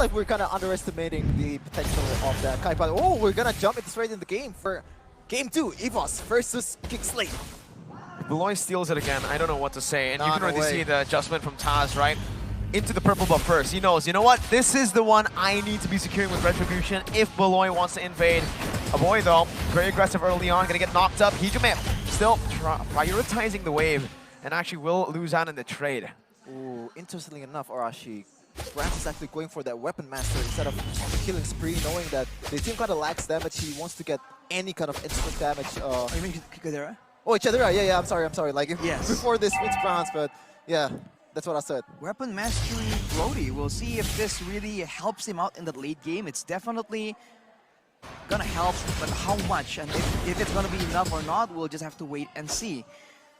like we're kind of underestimating the potential of that Kai. But oh, we're gonna jump it straight in the game for Game 2, Evos versus Geek Slate. Beloy steals it again. I don't know what to say. And you can no already way. see the adjustment from Taz, right? Into the purple buff first. He knows, you know what? This is the one I need to be securing with Retribution if Beloy wants to invade. A boy, though, very aggressive early on, gonna get knocked up. Hijime still prioritizing the wave and actually will lose out in the trade. Ooh, interestingly enough, Arashi, Brans is actually going for that Weapon Master instead of killing spree, knowing that the team kind of lacks damage. He wants to get any kind of instant damage. Oh, you mean Kikadera? Oh, Chadera, yeah, I'm sorry. Like, Yes. before this, it's Brans, but yeah, that's what I said. Weapon Mastery Brody. We'll see if this really helps him out in the late game. It's definitely gonna help, but how much? And if it's gonna be enough or not, we'll just have to wait and see.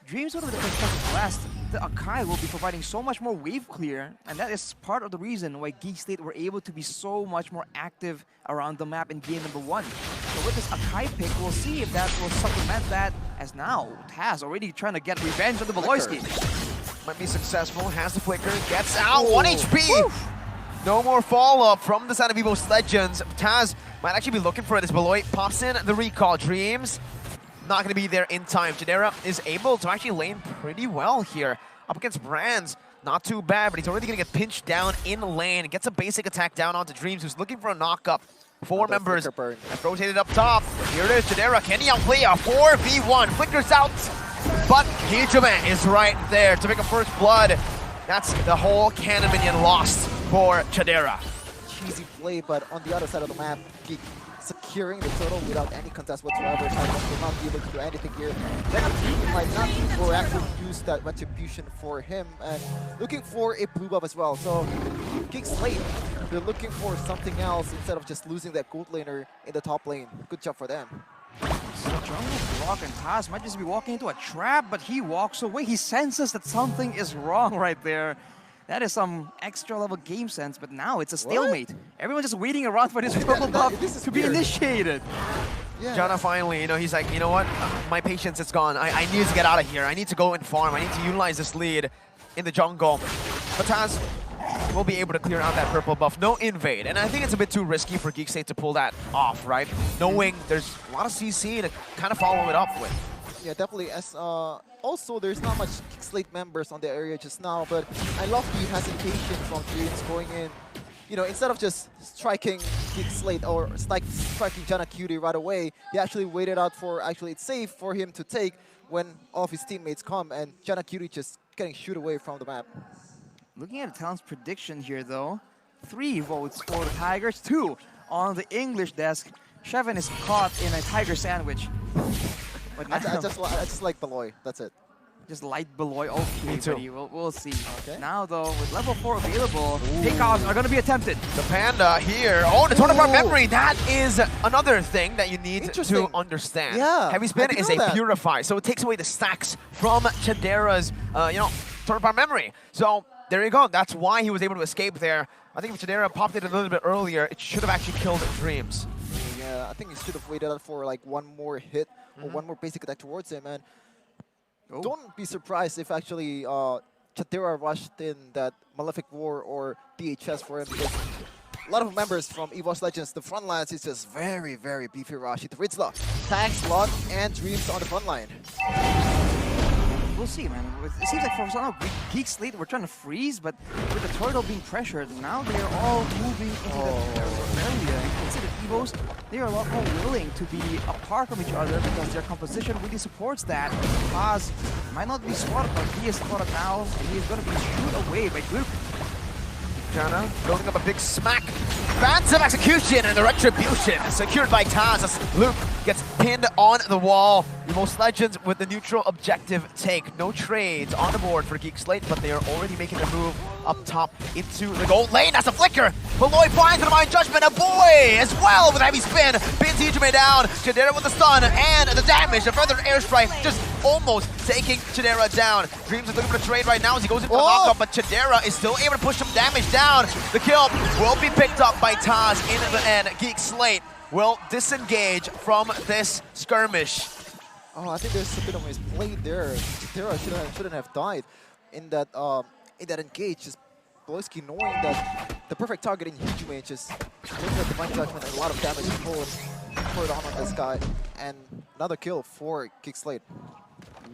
Dreams out of the constructive blast, the Akai will be providing so much more wave clear, and that is part of the reason why Geek Slate were able to be so much more active around the map in game number 1. So with this Akai pick, we'll see if that will supplement that, as now Taz already trying to get revenge on the Beloyski. Might be successful, has the flicker, gets out, 1 HP! Woo. No more follow-up from the side of Evos Legends. Taz might actually be looking for it as Beloy pops in the recall. Dreams not going to be there in time. Chadera is able to actually lane pretty well here. Up against Brands, not too bad, but he's already going to get pinched down in lane. Gets a basic attack down onto Dreams, who's looking for a knock-up. 4 members and rotated up top. Here it is, Chadera. Can he outplay a 4v1? Flickers out, but Hijime is right there to make a first blood. That's the whole cannon minion lost for Chadera. Cheesy play, but on the other side of the map, Geek securing the turtle without any contest whatsoever. Titans will not be able to do anything here. Then he might not proactively use that retribution for him, and looking for a blue buff as well. So Geek Slate, they're looking for something else instead of just losing that gold laner in the top lane. Good job for them. So jungle block and Taz might just be walking into a trap, but he walks away. He senses that something is wrong right there. That is some extra level game sense, but now it's a stalemate. What? Everyone's just waiting around for this purple buff to be initiated. Yeah. Jana finally, he's like, you know what? My patience is gone. I need to get out of here. I need to go and farm. I need to utilize this lead in the jungle. But Taz will be able to clear out that purple buff. No invade. And I think it's a bit too risky for Geek Slate to pull that off, right? Knowing there's a lot of CC to kind of follow it up with. Yeah, definitely. As also, there's not much Geek Slate members on the area just now, but I love the hesitation from Dreams going in. You know, instead of just striking Geek Slate or striking Jana Cutie right away, he actually waited out for it's safe for him to take when all of his teammates come, and Jana Cutie just getting shoot away from the map. Looking at the talent's prediction here, though, 3 votes for the Tigers, 2 on the English desk. Shevin is caught in a tiger sandwich. But I just like Beloy. That's it. Just light Beloy. Okay, buddy. We'll see. Okay. Now, though, with level 4 available, takeoffs are going to be attempted. The Panda here. Oh, the Tournament Memory. That is another thing that you need to understand. Yeah. Heavy Spin is a purify, so it takes away the stacks from Chadera's, Tournament Memory. So there you go. That's why he was able to escape there. I think if Chadera popped it a little bit earlier, it should have actually killed Dreams. Yeah, I think he should have waited out for like one more hit or one more basic attack towards him, and don't be surprised if actually Chadera rushed in that Malefic War or DHS for him, because a lot of members from Evos Legends, the front lines is just very, very beefy rush. It's Ritzla, Tanks, Lot, and Dreams on the front line. We'll see, man. It seems like for some Geek Slate we're trying to freeze, but with the turtle being pressured, now they are all moving into the area. And consider Evos, they are a lot more willing to be apart from each other because their composition really supports that. Paz might not be spotted, but he is spotted now, and he is going to be shoot away by Luke. Jana building up a big smack. Phantom execution and the retribution secured by Taz as Luke gets pinned on the wall. Evos Legends with the neutral objective take. No trades on the board for Geek Slate, but they are already making their move up top into the gold lane. That's a flicker. Beloy finds the Mind Judgment. A boy as well with a heavy spin. Pins Hijime down. Chadera with the stun and the damage. The further airstrike just almost taking Chadera down. Dreams is looking for a trade right now as he goes into the knockup, but Chadera is still able to push some damage down. The kill will be picked up by Taz in the end. Geek Slate will disengage from this skirmish. Oh, I think there's a bit of misplay there. Chadera shouldn't have died in that engage. Just Beloyski knowing that the perfect targeting Hijime, just looking at Divine Judgment and a lot of damage poured on this guy. And another kill for Geek Slate.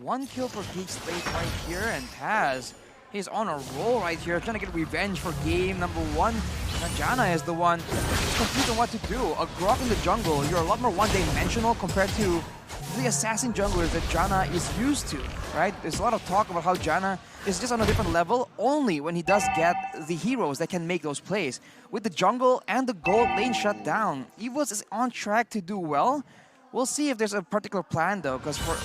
1 kill for Geek Slate right here, and Taz, he's on a roll right here, trying to get revenge for game number 1. And Janna is the one confused on what to do. A Grok in the jungle, you're a lot more one-dimensional compared to the assassin junglers that Janna is used to, right? There's a lot of talk about how Janna is just on a different level only when he does get the heroes that can make those plays. With the jungle and the gold lane shut down, Evos is on track to do well. We'll see if there's a particular plan though, because for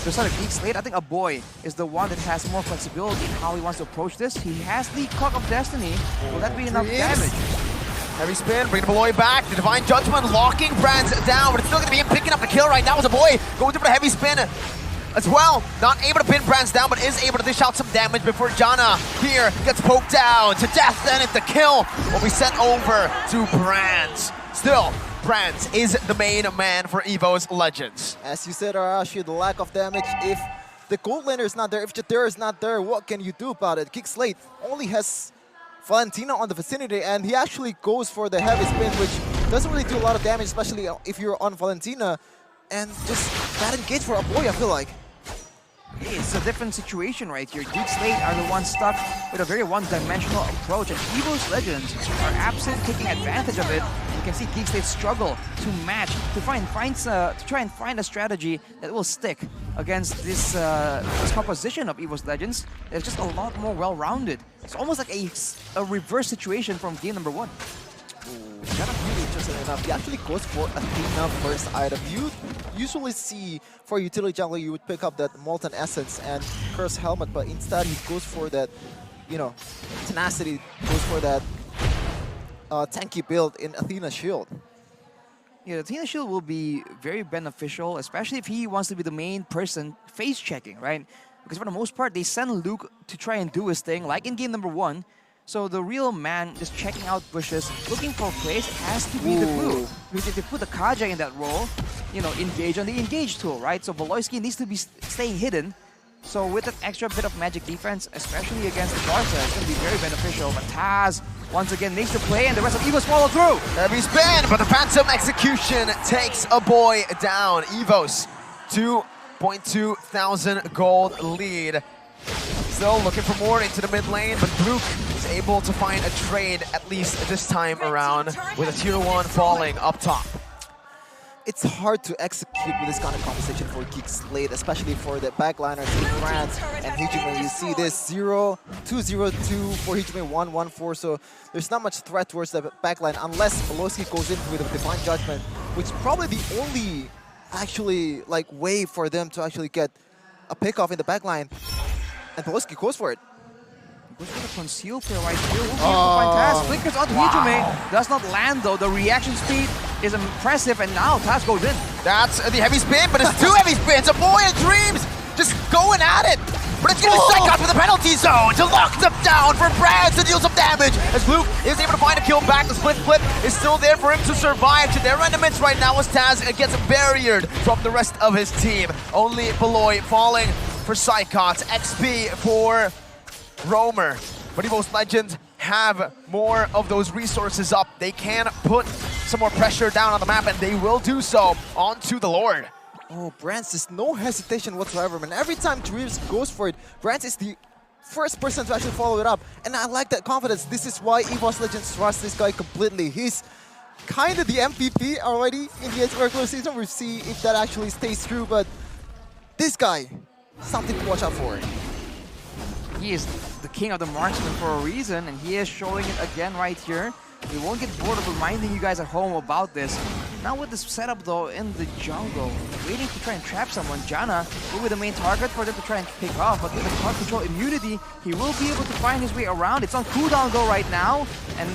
the side of Geek Slate, I think a boy is the one that has more flexibility in how he wants to approach this. He has the Cock of Destiny. Will that be enough damage? Heavy spin, bringing the boy back. The Divine Judgment locking Brands down, but it's still going to be him picking up the kill right now as a boy going for the heavy spin as well. Not able to pin Brands down, but is able to dish out some damage before Janna here gets poked down to death. Then it's the kill will be sent over to Brands. Still, Brands is the main man for Evos Legends. As you said, Arashi, the lack of damage. If the gold laner is not there, if Jadera is not there, what can you do about it? Geek Slate only has Valentina on the vicinity, and he actually goes for the heavy spin, which doesn't really do a lot of damage, especially if you're on Valentina. And just bad engage for a boy, I feel like. It's a different situation right here. Geek Slate are the ones stuck with a very one-dimensional approach, and Evos Legends are absolutely taking advantage of it. You can see Geek Slate struggle to match, to try and find a strategy that will stick against this composition of Evos Legends. It's just a lot more well-rounded. It's almost like a reverse situation from game number 1. Kind of really interesting enough. He actually goes for Athena first item. You usually see for utility jungle you would pick up that Molten Essence and Curse Helmet, but instead he goes for that, you know, Tenacity, goes for that tanky build in Athena Shield. Yeah, the Athena Shield will be very beneficial, especially if he wants to be the main person face checking, right? Because for the most part, they send Luke to try and do his thing, like in game number 1. So the real man just checking out bushes, looking for plays, has to be the blue. Because if they put the Kaja in that role, you know, engage on the engage tool, right? So Voloisky needs to be staying hidden. So with that extra bit of magic defense, especially against the Barca, it's going to be very beneficial. But Taz, once again, makes the play, and the rest of Evos follow through. Heavy spin, but the Phantom Execution takes a boy down. Evos, 2.2 thousand gold lead. Still looking for more into the mid lane, but Luke is able to find a trade at least this time around with a tier 1 falling up top. It's hard to execute with this kind of composition for Geek Slate, especially for the backliners in France and Hijime. You see this 0-2-0-2 for Hijime, 1-1-4, so there's not much threat towards the backline unless Voloisky goes in with a Divine Judgment, which is probably the only actually like way for them to actually get a pickoff in the backline. And Voloisky goes for it. Goes for the conceal play right here. We'll be able to find Taz. Flickers onto Hijime. Does not land though. The reaction speed is impressive, and now Taz goes in. That's the heavy spin, but it's 2 heavy spins. A boy in dreams just going at it. But it's going to be stuck out for the penalty zone to lock them down for Brands to deal some damage. As Luke is able to find a kill back. The split flip is still there for him to survive. To their enemies right now as Taz gets barriered from the rest of his team. Only Beloy falling for Psychots, XP for Roamer. But Evos Legends have more of those resources up. They can put some more pressure down on the map, and they will do so onto the Lord. Oh, Brands, there's no hesitation whatsoever, man. Every time Dreams goes for it, Brands is the first person to actually follow it up. And I like that confidence. This is why Evos Legends trust this guy completely. He's kind of the MVP already in the regular season. We'll see if that actually stays true, but this guy, something to watch out for. He is the king of the marksman for a reason, and he is showing it again right here. We won't get bored of reminding you guys at home about this. Now with this setup though in the jungle, waiting to try and trap someone, Janna will be the main target for them to try and pick off, but with the cloud control immunity, he will be able to find his way around. It's on cooldown though right now, and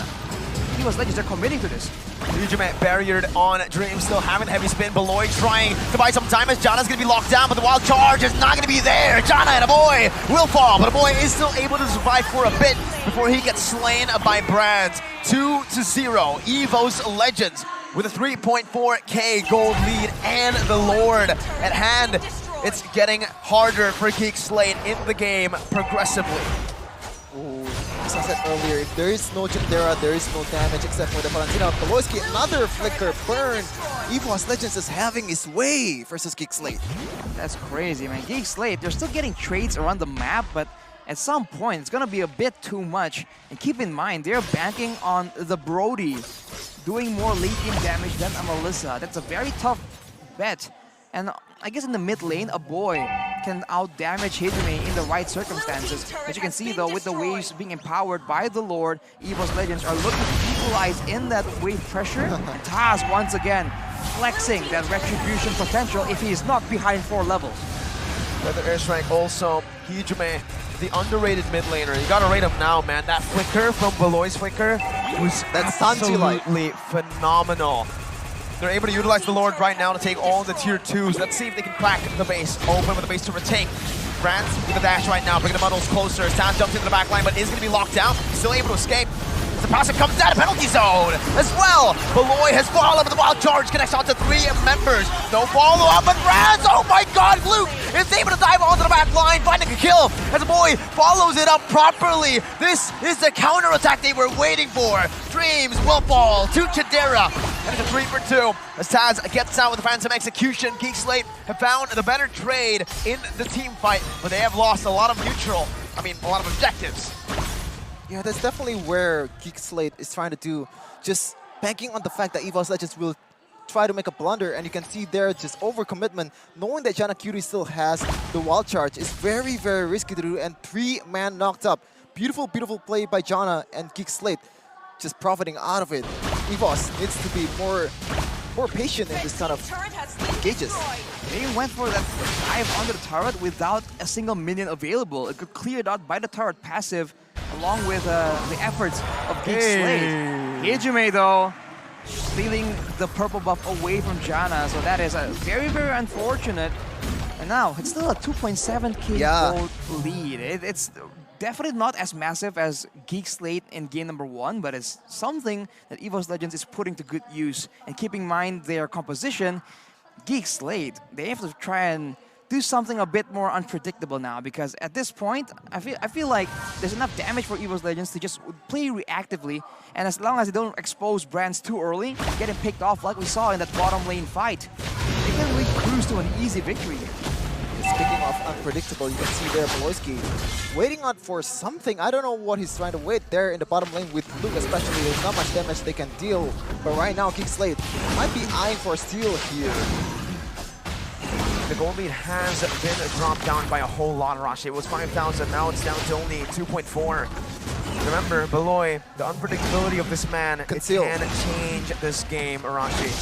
Evos Legends are committing to this. Hijime barriered on Dream, still having heavy spin. Beloy trying to buy some time as Janna's going to be locked down, but the wild charge is not going to be there. Janna and a boy will fall, but a boy is still able to survive for a bit before he gets slain by Brands. 2-0, Evos Legends with a 3.4k gold lead and the Lord at hand. It's getting harder for Geek Slate in the game progressively. Ooh, as I said earlier, if there is no Jandera, there is no damage except for the Valentina. Beloyski, another flicker burn. Evos Legends is having his way versus Geek Slate. That's crazy, man. Geek Slate, they're still getting trades around the map, but at some point, it's gonna be a bit too much. And keep in mind, they're banking on the Brody doing more late game damage than a Melissa. That's a very tough bet. And I guess in the mid lane, a boy can out-damage Hideme in the right circumstances. As you can see though, with the waves being empowered by the Lord, Evos Legends are looking to equalize in that wave pressure. And Taz once again flexing that retribution potential if he is not behind 4 levels. Another airstrike also, Hijime, the underrated mid laner. You gotta rate him now, man. That flicker from Beloy's flicker was absolutely phenomenal. They're able to utilize the Lord right now to take all the tier 2s. Let's see if they can crack the base, open with the base to retake. Franz with the dash right now, bringing the muddles closer. Stan jumps into the back line, but is going to be locked down. Still able to escape. The passive comes out of penalty zone as well. Beloy has fallen with the wild charge, connects onto 3 members. No follow-up, but Franz, oh my god, Luke is able to dive onto the back line, finding a kill as the boy follows it up properly. This is the counter-attack they were waiting for. Dreams will fall to Chidera. And it's a 3 for 2 as Taz gets out with the phantom execution. Geek Slate have found the better trade in the team fight, but they have lost a lot of a lot of objectives. Yeah, that's definitely where Geek Slate is trying to do. Just banking on the fact that Evos Legends will try to make a blunder, and you can see there just overcommitment. Knowing that Jana Cutie still has the wild charge is very, very risky to do, and 3-man knocked up. Beautiful, beautiful play by Jana, and Geek Slate just profiting out of it. Evos needs to be more patient in this kind of engages. They went for that dive under the turret without a single minion available. It got cleared out by the turret passive, along with the efforts of Geek Slate. Hijime though, stealing the purple buff away from Jana, so that is a very, very unfortunate. And now, it's still a 2.7k gold lead. It's definitely not as massive as Geek Slate in game number 1, but it's something that Evos Legends is putting to good use. And keeping in mind their composition, Geek Slate, they have to try and do something a bit more unpredictable now, because at this point, I feel like there's enough damage for Evos Legends to just play reactively, and as long as they don't expose brands too early, getting picked off like we saw in that bottom lane fight, they can really cruise to an easy victory here. Speaking of unpredictable, you can see there Beloyski waiting out for something. I don't know what he's trying to wait there in the bottom lane with Luke, especially. There's not much damage they can deal, but right now Geek Slate might be eyeing for a steal here. The gold lead has been dropped down by a whole lot, Arashi. It was 5,000, now it's down to only 2.4. Remember, Beloy, the unpredictability of this man, it can change this game, Arashi.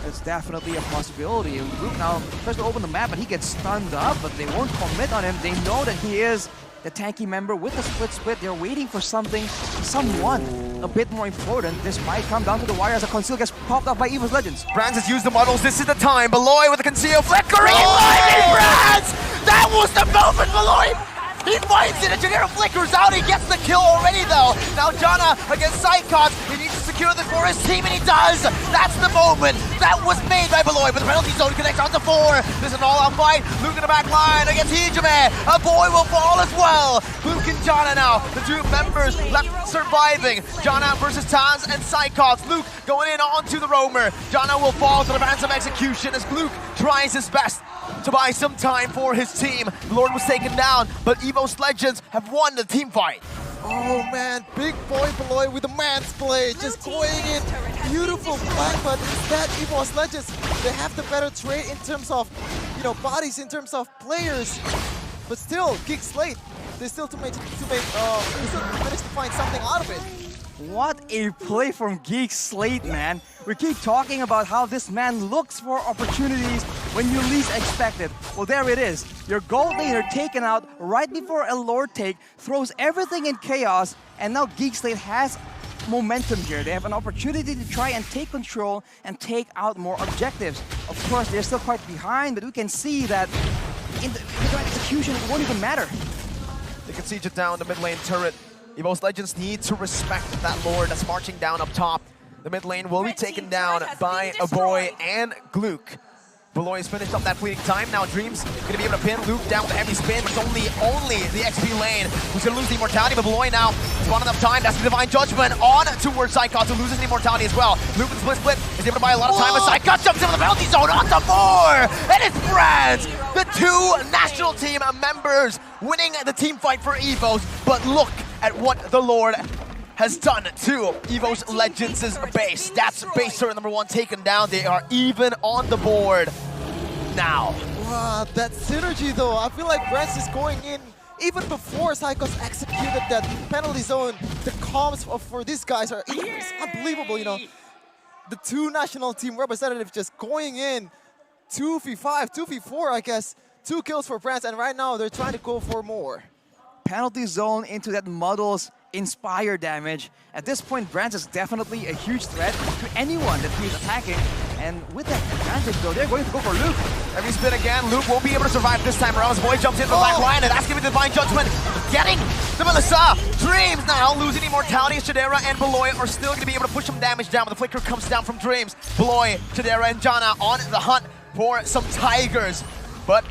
It's definitely a possibility. Luke now tries to open the map, and he gets stunned up, but they won't commit on him. They know that he is the tanky member with the split. They're waiting for someone a bit more important. This might come down to the wire as a conceal gets popped up by Evos Legends. Brands has used the models. This is the time. Beloy with the conceal flickering. Brands! That was the moment, Beloy! He finds it, and Jagera flickers out. He gets the kill already, though. Now Jana against Psychots. He needs to secure this for his team, and he does. That's the moment that was made by Beloy, but the penalty zone connects onto 4. There's an all-out fight. Luke in the back line against Hijime. A boy will fall as well. Luke and Jana now, the 2 members left surviving. Jana versus Taz and Psychots. Luke going in onto the roamer. Jana will fall to the ransom execution as Luke tries his best to buy some time for his team. The Lord was taken down, but Evos Legends have won the team fight. Oh man, big boy Beloy with the man's play, just going in. Beautiful play, but instead Evos Legends, they have the better trade in terms of, bodies, in terms of players. But still, Geek Slate, they still manage to find something out of it. What a play from Geek Slate, man. We keep talking about how this man looks for opportunities when you least expect it. Well, there it is. Your gold laner taken out right before a Lord take, throws everything in chaos, and now Geek Slate has momentum here. They have an opportunity to try and take control and take out more objectives. Of course, they're still quite behind, but we can see that in the execution, it won't even matter. They can siege it down the mid lane turret. Evos Legends need to respect that Lord that's marching down up top. The mid lane will be taken down by a boy and Gluck. Beloy has finished up that fleeting time. Now Dreams going to be able to pin Luke down with a heavy spin, but it's only the XP lane who's going to lose the immortality. But Beloy now has won enough time. That's the Divine Judgment on towards Psychot, who loses the immortality as well. Luke with the split is able to buy a lot of time, but Psychot jumps into the penalty zone on the 4! And it's Brands, the 2 national team members winning the team fight for Evos. But look at what the Lord has done to Evos Legends' base. That's base turret number 1 taken down. They are even on the board now. Wow, that synergy though. I feel like Brands is going in even before Psychos executed that penalty zone. The comms for these guys are it's unbelievable, you know. The 2 national team representatives just going in 2v5, 2v4, I guess. 2 kills for Brands, and right now they're trying to go for more. Penalty zone into that muddles inspire damage. At this point, Brands is definitely a huge threat to anyone that he's attacking. And with that advantage though, they're going to go for Luke. Heavy spin again. Luke won't be able to survive this time around. His boy jumps into the back line, and that's giving Divine Judgment. Getting the Melissa. Dreams now losing immortality. Chidera and Beloy are still going to be able to push some damage down, but the flicker comes down from Dreams. Beloy, Chidera, and Jana on the hunt for some Tigers. But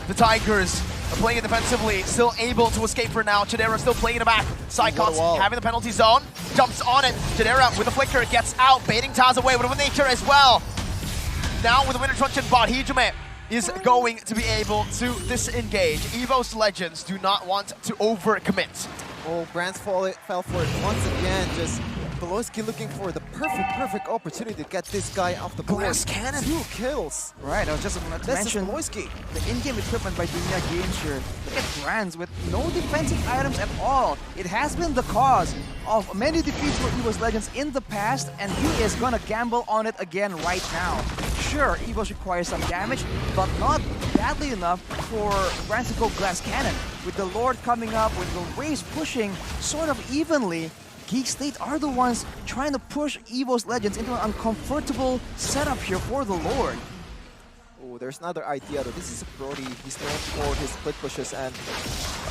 the Tigers are playing it defensively, still able to escape for now. Chidera still playing in the back. Psychots having the penalty zone, jumps on it. Chidera with the flicker gets out, baiting Taz away with nature as well. Now with the Winter Truncheon bot, Hijime is going to be able to disengage. Evos Legends do not want to overcommit. Oh, Brands fell for it once again. Just Beloyski looking for the perfect opportunity to get this guy off the board. Glass cannon. 2 kills. Right, I was just about to mention Beloyski. the in-game equipment by Dunya Games here. Look at Brands with no defensive items at all. It has been the cause of many defeats for Evos Legends in the past, and he is gonna gamble on it again right now. Sure, Evos requires some damage, but not badly enough for Brands to go Glass Cannon. With the Lord coming up, with the waves pushing sort of evenly, Geek Slate are the ones trying to push Evos Legends into an uncomfortable setup here for the Lord. Oh, there's another idea though. This is a Brody. He's known for his split pushes, and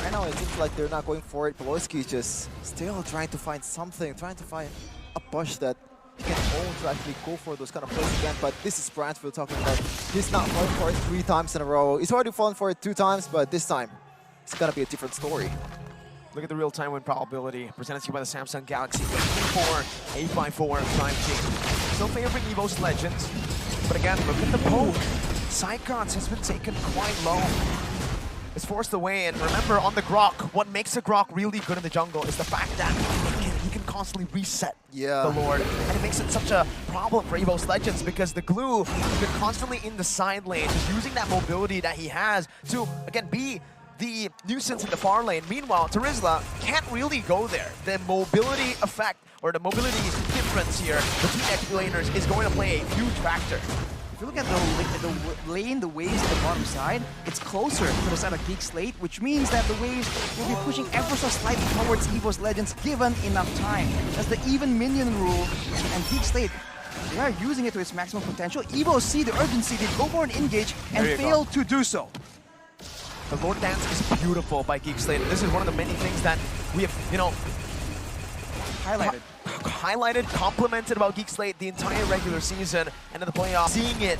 right now it seems like they're not going for it. Beloyski is just still trying to find something, trying to find a push that he can own to actually go for those kind of plays again. But this is Brands we're talking about. He's not falling for it 3 times in a row. He's already fallen for it 2 times, but this time it's gonna be a different story. Look at the real-time win probability presented to you by the Samsung Galaxy A54 5G. Still favoring Evos Legends, but again, look at the poke. Psychots has been taken quite low. It's forced away, and remember, on the Grok, what makes a Grok really good in the jungle is the fact that he can constantly reset the Lord, and it makes it such a problem for Evos Legends because the glue has been constantly in the side lane, just using that mobility that he has to, again, be the nuisance in the far lane. Meanwhile, Terizla can't really go there. The mobility effect, or the mobility difference here between XP laners is going to play a huge factor. If you look at the lane, the waves at the bottom side, it's closer to the side of Geek Slate, which means that the waves will be pushing ever so slightly towards Evos Legends given enough time. That's the even minion rule, and Geek Slate, they are using it to its maximum potential. Evos see the urgency, they go for an engage and fail to do so. The Lord Dance is beautiful by Geek Slate. This is one of the many things that we have, you know, highlighted, complimented about Geek Slate the entire regular season and in the playoffs. Seeing it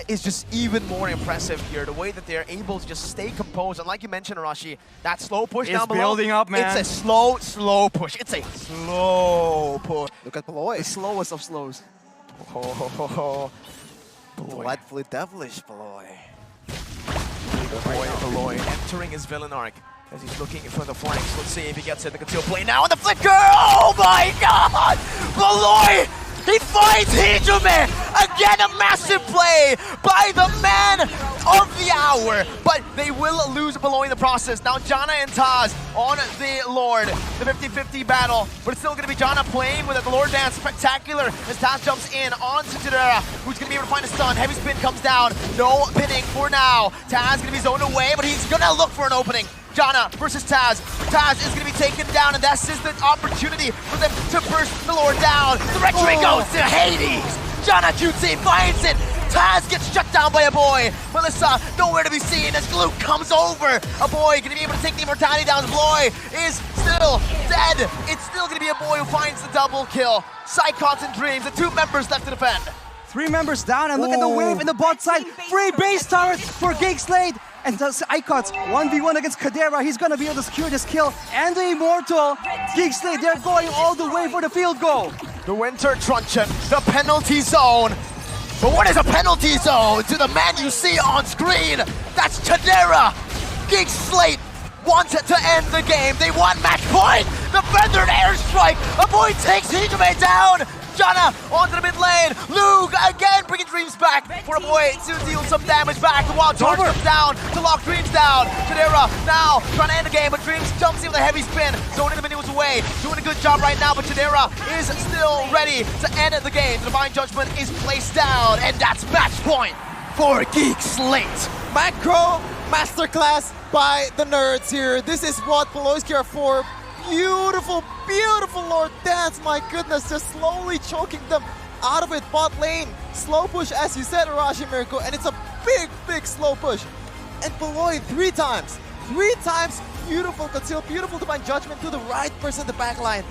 is just even more impressive here. The way that they're able to just stay composed. And like you mentioned, Arashi, that slow push down below. Building up, man. It's a slow push. It's a slow push. Look at Beloy. The slowest of slows. Delightfully devilish Beloy. Beloy entering his villain arc as he's looking for the flanks. Let's see if he gets it. The conceal play now, and the flicker! Oh my god! Beloy! He finds Hijime! Again, a massive play by the man of the hour. But they will lose Beloy in the process. Now Jana and Taz on the Lord. The 50-50 battle. But it's still going to be Jana playing with it. The Lord Dance spectacular as Taz jumps in onto Chidera, who's going to be able to find a stun. Heavy spin comes down. No pinning for now. Taz going to be zoned away, but he's going to look for an opening. Jana versus Taz. Taz is going to be taken down, and this is the opportunity for them to burst the Lord down. The retry goes to Hades. Jana QT finds it. Taz gets shut down by a boy. Melissa nowhere to be seen as Glue comes over. A boy going to be able to take the immortality down. The boy is still dead. It's still going to be a boy who finds the double kill. Psychots and Dreams, the 2 members left to defend. 3 members down, and look at the wave in the bot side. Free base turret for Geek Slate. And does Icons 1v1 against Kadera. He's gonna be able to secure this kill. And the Immortal. Geek Slate, they're going all the way for the field goal. The Winter Truncheon, the penalty zone. But what is a penalty zone to the man you see on screen? That's Kadera. Geek Slate wanted to end the game. They want match point. The feathered airstrike. A boy takes Hijime down. Jana onto the mid lane. Luke again bringing Dreams back for a boy to deal some damage back. The Wild Charge comes down to lock Dreams down. Kadera now trying to end the game, but Dreams jumps in with a heavy spin. Zoning the minions away. Doing a good job right now, but Kadera is still ready to end the game. The Divine Judgment is placed down, and that's match point for Geek Slate. Macro masterclass by the nerds here. This is what Polois care for. Beautiful, beautiful Lord Dance, my goodness, just slowly choking them out of it. Bot lane, slow push as you said, Arashi Miracle, and it's a big, big slow push. And Polois 3 times, beautiful conceal, beautiful Divine Judgment to the right person in the back line.